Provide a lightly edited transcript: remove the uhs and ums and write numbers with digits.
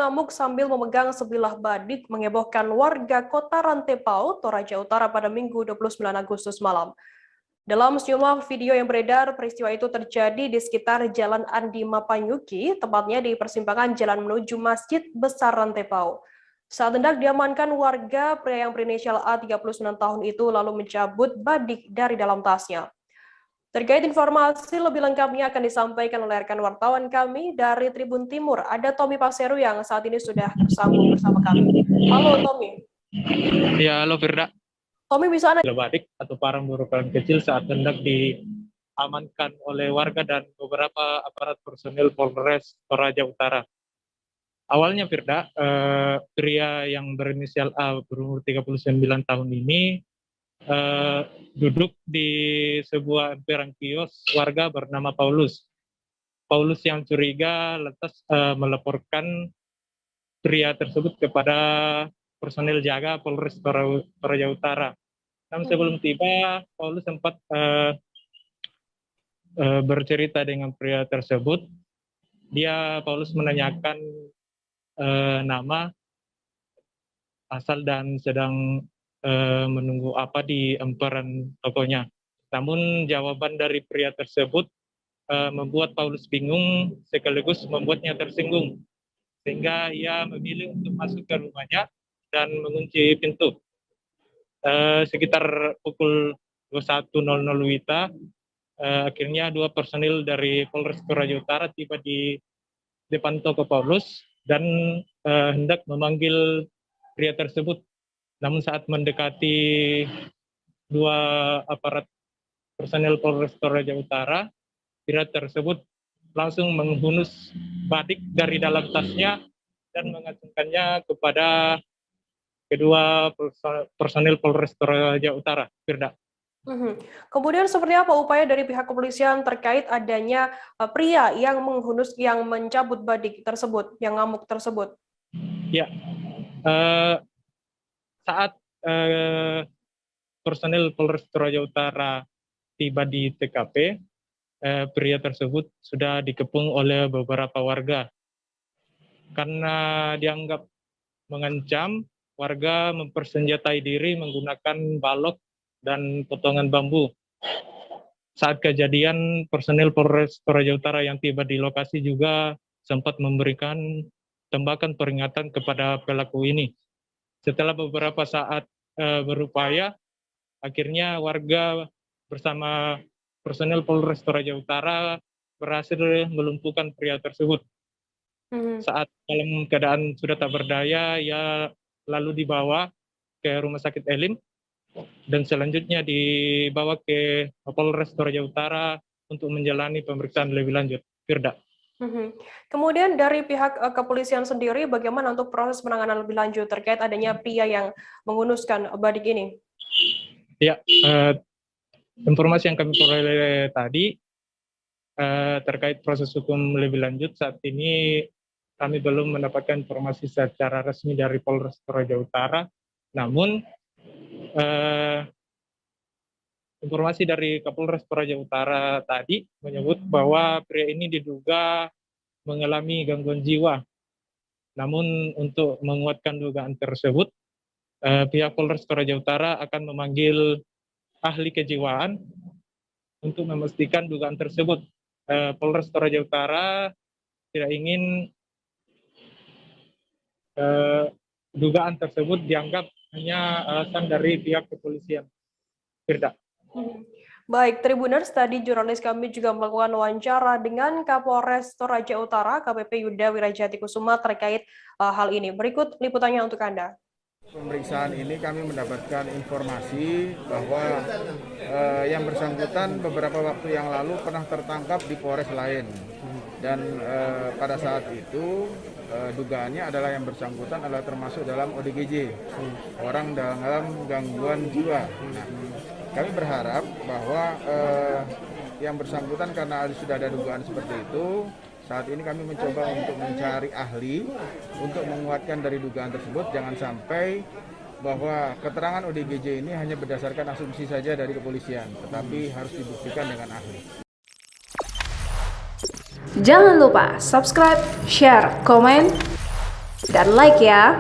mengamuk sambil memegang sebilah badik menghebohkan warga kota Rantepao, Toraja Utara pada Minggu 29 Agustus malam. Dalam sejumlah video yang beredar, peristiwa itu terjadi di sekitar Jalan Andi Mapanyuki, tepatnya di persimpangan jalan menuju Masjid Besar Rantepao. Saat hendak diamankan warga, pria yang berinisial A 39 tahun itu lalu mencabut badik dari dalam tasnya. Terkait informasi lebih lengkapnya akan disampaikan oleh rekan wartawan kami dari Tribun Timur. Ada Tommy Paseru yang saat ini sudah tersambung bersama kami. Halo Tommy. Ya, halo Firda. Tommy bisa Anda badik atau parang berukuran kecil saat hendak diamankan oleh warga dan beberapa aparat personil Polres Toraja Utara. Awalnya Firda, pria yang berinisial A berumur 39 tahun ini duduk di sebuah emperan kios warga bernama Paulus. Paulus yang curiga lantas melaporkan pria tersebut kepada personil jaga Polres Toraja Utara. Namun sebelum tiba, Paulus sempat bercerita dengan pria tersebut. Paulus menanyakan nama, asal dan sedang menunggu apa di emperan tokonya. Namun jawaban dari pria tersebut membuat Paulus bingung sekaligus membuatnya tersinggung, sehingga ia memilih untuk masuk ke rumahnya dan mengunci pintu. Sekitar pukul 21.00 WITA, akhirnya dua personil dari Polres Toraja Utara tiba di depan toko Paulus dan hendak memanggil pria tersebut. Namun saat mendekati dua aparat personil Polres Toraja Utara, pria tersebut langsung menghunus badik dari dalam tasnya dan mengacungkannya kepada kedua personil Polres Toraja Utara. Firda. Kemudian seperti apa upaya dari pihak kepolisian terkait adanya pria yang mencabut badik tersebut, yang ngamuk tersebut? Ya, saat personil Polres Toraja Utara tiba di TKP, pria tersebut sudah dikepung oleh beberapa warga. Karena dianggap mengancam, warga mempersenjatai diri menggunakan balok dan potongan bambu. Saat kejadian, personil Polres Toraja Utara yang tiba di lokasi juga sempat memberikan tembakan peringatan kepada pelaku ini. Setelah beberapa saat berupaya, akhirnya warga bersama personil Polres Toraja Utara berhasil melumpuhkan pria tersebut. Saat dalam keadaan sudah tak berdaya, ia lalu dibawa ke Rumah Sakit Elim dan selanjutnya dibawa ke Polres Toraja Utara untuk menjalani pemeriksaan lebih lanjut. Firda. Kemudian dari pihak kepolisian sendiri, bagaimana untuk proses penanganan lebih lanjut terkait adanya pria yang menghunuskan badik ini? Ya, informasi yang kami peroleh tadi terkait proses hukum lebih lanjut, saat ini kami belum mendapatkan informasi secara resmi dari Polres Toraja Utara. Namun informasi dari Kapolres Toraja Utara tadi menyebut bahwa pria ini diduga mengalami gangguan jiwa. Namun untuk menguatkan dugaan tersebut, pihak Polres Toraja Utara akan memanggil ahli kejiwaan untuk memastikan dugaan tersebut. Polres Toraja Utara tidak ingin dugaan tersebut dianggap hanya alasan dari pihak kepolisian. Firda. Baik, Tribuners, tadi jurnalis kami juga melakukan wawancara dengan Kapolres Toraja Utara, KPP Yuda Wirajati Kusuma terkait hal ini. Berikut liputannya untuk Anda. Pemeriksaan ini kami mendapatkan informasi bahwa yang bersangkutan beberapa waktu yang lalu pernah tertangkap di Polres lain. Dan pada saat itu dugaannya adalah yang bersangkutan adalah termasuk dalam ODGJ, orang dalam gangguan jiwa. Nah, kami berharap bahwa yang bersangkutan karena sudah ada dugaan seperti itu, saat ini kami mencoba untuk mencari ahli untuk menguatkan dari dugaan tersebut. Jangan sampai bahwa keterangan ODGJ ini hanya berdasarkan asumsi saja dari kepolisian, tetapi harus dibuktikan dengan ahli. Jangan lupa subscribe, share, komen, Dan like ya.